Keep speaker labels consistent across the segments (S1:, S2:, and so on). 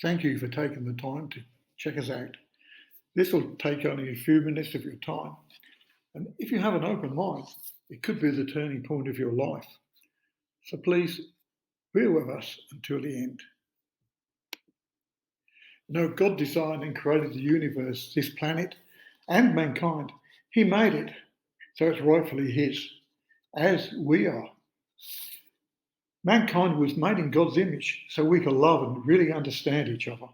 S1: Thank you for taking the time to check us out. This will take only a few minutes of your time. And if you have an open mind, it could be the turning point of your life. So please bear with us until the end. God designed and created the universe, this planet, and mankind. He made it, so it's rightfully His, as we are. Mankind was made in God's image so we can love and really understand each other.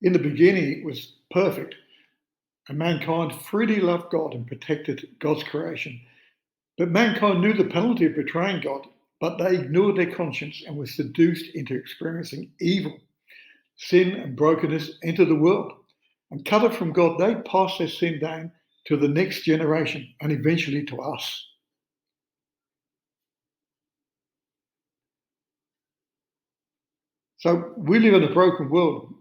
S1: In the beginning, it was perfect, and mankind freely loved God and protected God's creation. But mankind knew the penalty of betraying God, but they ignored their conscience and were seduced into experiencing evil. Sin and brokenness entered the world, and cut off from God, they passed their sin down to the next generation and eventually to us. So we live in a broken world,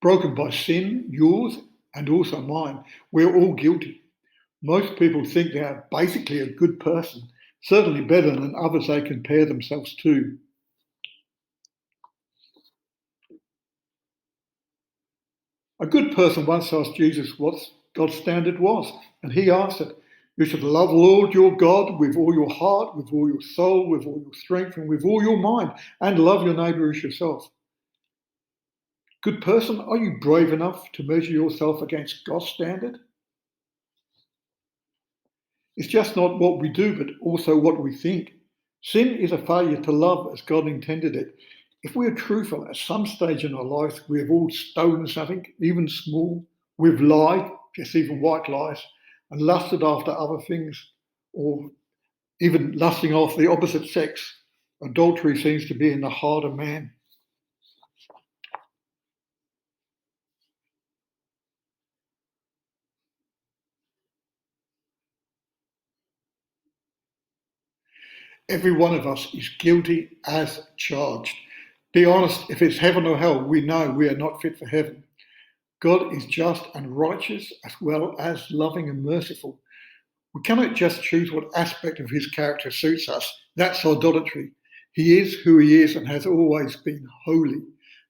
S1: broken by sin, yours, and also mine. We're all guilty. Most people think they are basically a good person, certainly better than others they compare themselves to. A good person once asked Jesus what God's standard was, and he answered, "You should love the Lord your God with all your heart, with all your soul, with all your strength, and with all your mind, and love your neighbour as yourself." Good person, are you brave enough to measure yourself against God's standard? It's just not what we do, but also what we think. Sin is a failure to love as God intended it. If we are truthful, at some stage in our lives, we have all stolen something, even small. We've lied, just even white lies, and lusted after other things, or even lusting after the opposite sex. Adultery seems to be in the heart of man. Every one of us is guilty as charged. Be honest, if it's heaven or hell, we know we are not fit for heaven. God is just and righteous as well as loving and merciful. We cannot just choose what aspect of his character suits us. That's idolatry. He is who he is and has always been holy.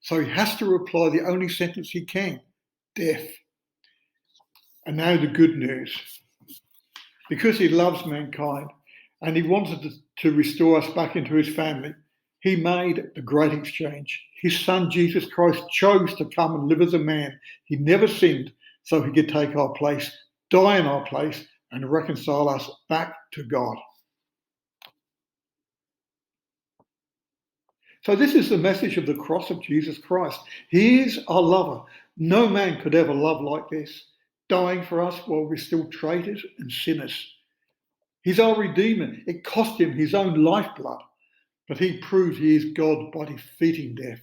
S1: So he has to apply the only sentence he can: death. And now the good news. Because he loves mankind and he wanted to restore us back into his family, he made the great exchange. His son, Jesus Christ, chose to come and live as a man. He never sinned, so he could take our place, die in our place, and reconcile us back to God. So this is the message of the cross of Jesus Christ. He is our lover. No man could ever love like this, dying for us while we're still traitors and sinners. He's our Redeemer. It cost him his own lifeblood, but he proved he is God by defeating death.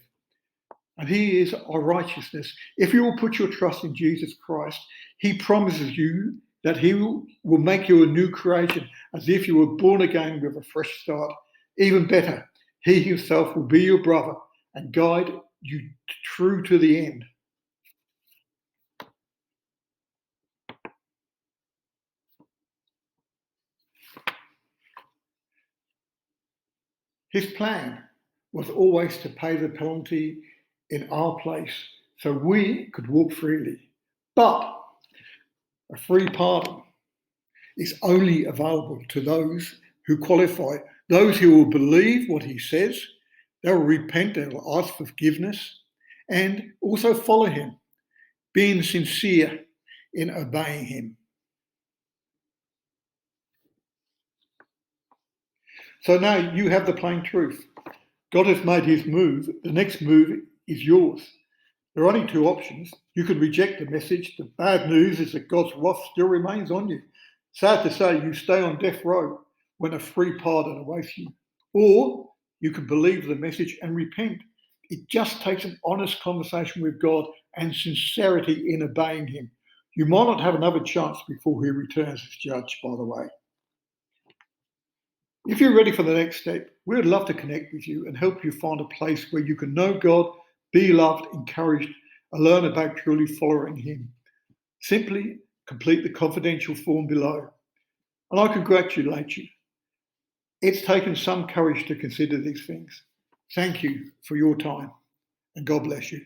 S1: And he is our righteousness. If you will put your trust in Jesus Christ, he promises you that he will make you a new creation, as if you were born again with a fresh start. Even better, he himself will be your brother and guide you true to the end. His plan was always to pay the penalty in our place so we could walk freely. But a free pardon is only available to those who qualify, those who will believe what he says, they will repent, they will ask for forgiveness, and also follow him, being sincere in obeying him. So now you have the plain truth. God has made his move. The next move is yours. There are only two options. You could reject the message. The bad news is that God's wrath still remains on you. Sad to say, you stay on death row when a free pardon awaits you. Or you can believe the message and repent. It just takes an honest conversation with God and sincerity in obeying him. You might not have another chance before he returns as judge, by the way. If you're ready for the next step, we would love to connect with you and help you find a place where you can know God, be loved, encouraged, and learn about truly following him. Simply complete the confidential form below, and I congratulate you. It's taken some courage to consider these things. Thank you for your time, and God bless you.